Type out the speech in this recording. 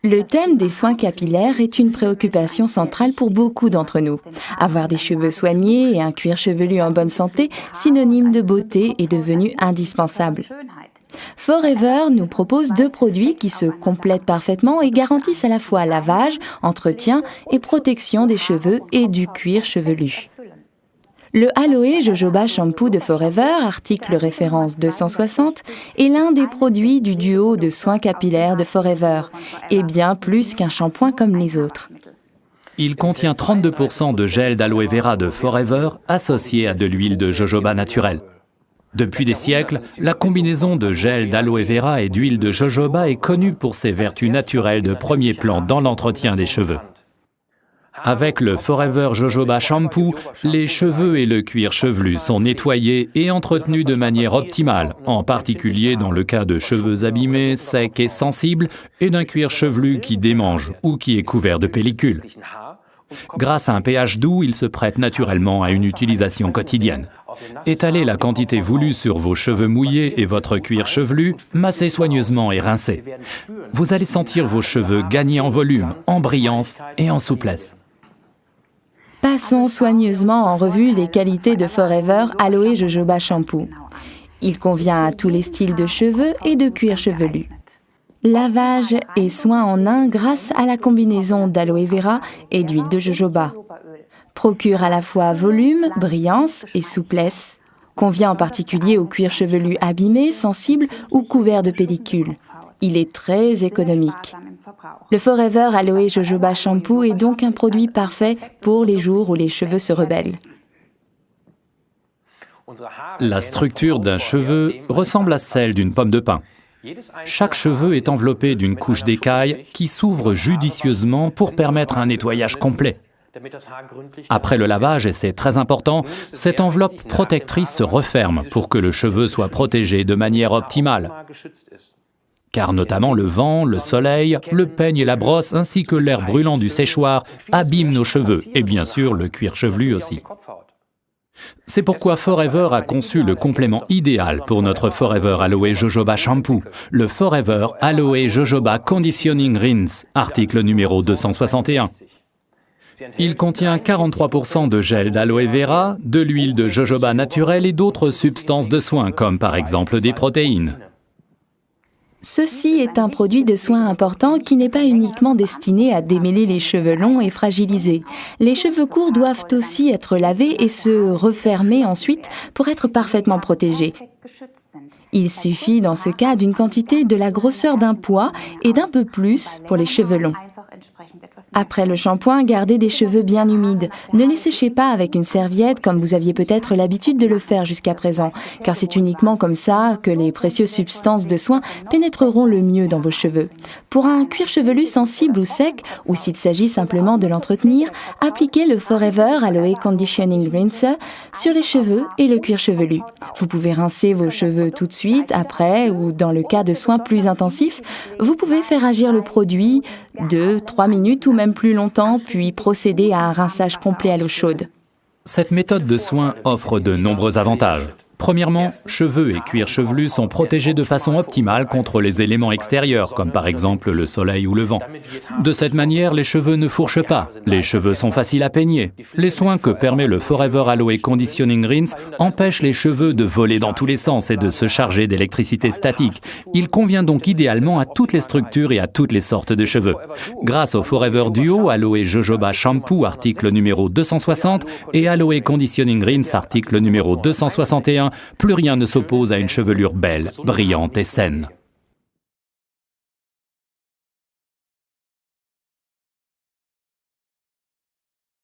Le thème des soins capillaires est une préoccupation centrale pour beaucoup d'entre nous. Avoir des cheveux soignés et un cuir chevelu en bonne santé, synonyme de beauté, est devenu indispensable. Forever nous propose 2 produits qui se complètent parfaitement et garantissent à la fois lavage, entretien et protection des cheveux et du cuir chevelu. Le Aloe Jojoba Shampoo de Forever, article référence 260, est l'un des produits du duo de soins capillaires de Forever, et bien plus qu'un shampoing comme les autres. Il contient 32% de gel d'aloe vera de Forever associé à de l'huile de jojoba naturelle. Depuis des siècles, la combinaison de gel d'aloe vera et d'huile de jojoba est connue pour ses vertus naturelles de premier plan dans l'entretien des cheveux. Avec le Forever Jojoba Shampoo, les cheveux et le cuir chevelu sont nettoyés et entretenus de manière optimale, en particulier dans le cas de cheveux abîmés, secs et sensibles, et d'un cuir chevelu qui démange ou qui est couvert de pellicule. Grâce à un pH doux, il se prête naturellement à une utilisation quotidienne. Étalez la quantité voulue sur vos cheveux mouillés et votre cuir chevelu, massez soigneusement et rincez. Vous allez sentir vos cheveux gagner en volume, en brillance et en souplesse. Passons soigneusement en revue les qualités de Forever Aloe Jojoba Shampoo. Il convient à tous les styles de cheveux et de cuir chevelu. Lavage et soin en un grâce à la combinaison d'aloe vera et d'huile de jojoba. Procure à la fois volume, brillance et souplesse. Convient en particulier au cuir chevelu abîmé, sensible ou couvert de pellicule. Il est très économique. Le Forever Aloe Jojoba Shampoo est donc un produit parfait pour les jours où les cheveux se rebellent. La structure d'un cheveu ressemble à celle d'une pomme de pin. Chaque cheveu est enveloppé d'une couche d'écaille qui s'ouvre judicieusement pour permettre un nettoyage complet. Après le lavage, et c'est très important, cette enveloppe protectrice se referme pour que le cheveu soit protégé de manière optimale. Car notamment le vent, le soleil, le peigne et la brosse, ainsi que l'air brûlant du séchoir abîment nos cheveux, et bien sûr le cuir chevelu aussi. C'est pourquoi Forever a conçu le complément idéal pour notre Forever Aloe Jojoba Shampoo, le Forever Aloe Jojoba Conditioning Rinse, article numéro 261. Il contient 43% de gel d'aloe vera, de l'huile de jojoba naturelle et d'autres substances de soin, comme par exemple des protéines. Ceci est un produit de soin important qui n'est pas uniquement destiné à démêler les cheveux longs et fragilisés. Les cheveux courts doivent aussi être lavés et se refermer ensuite pour être parfaitement protégés. Il suffit dans ce cas d'une quantité de la grosseur d'un pois et d'un peu plus pour les cheveux longs. Après le shampoing, gardez des cheveux bien humides. Ne les séchez pas avec une serviette comme vous aviez peut-être l'habitude de le faire jusqu'à présent, car c'est uniquement comme ça que les précieuses substances de soin pénétreront le mieux dans vos cheveux. Pour un cuir chevelu sensible ou sec, ou s'il s'agit simplement de l'entretenir, appliquez le Forever Aloe Conditioning Rinser sur les cheveux et le cuir chevelu. Vous pouvez rincer vos cheveux tout de suite, après, ou dans le cas de soins plus intensifs, vous pouvez faire agir le produit 2-3 minutes ou même plus longtemps, puis procéder à un rinçage complet à l'eau chaude. Cette méthode de soin offre de nombreux avantages. Premièrement, cheveux et cuir chevelu sont protégés de façon optimale contre les éléments extérieurs, comme par exemple le soleil ou le vent. De cette manière, les cheveux ne fourchent pas, les cheveux sont faciles à peigner. Les soins que permet le Forever Aloe Conditioning Rinse empêchent les cheveux de voler dans tous les sens et de se charger d'électricité statique. Il convient donc idéalement à toutes les structures et à toutes les sortes de cheveux. Grâce au Forever Duo Aloe Jojoba Shampoo, article numéro 260, et Aloe Conditioning Rinse, article numéro 261, plus rien ne s'oppose à une chevelure belle, brillante et saine.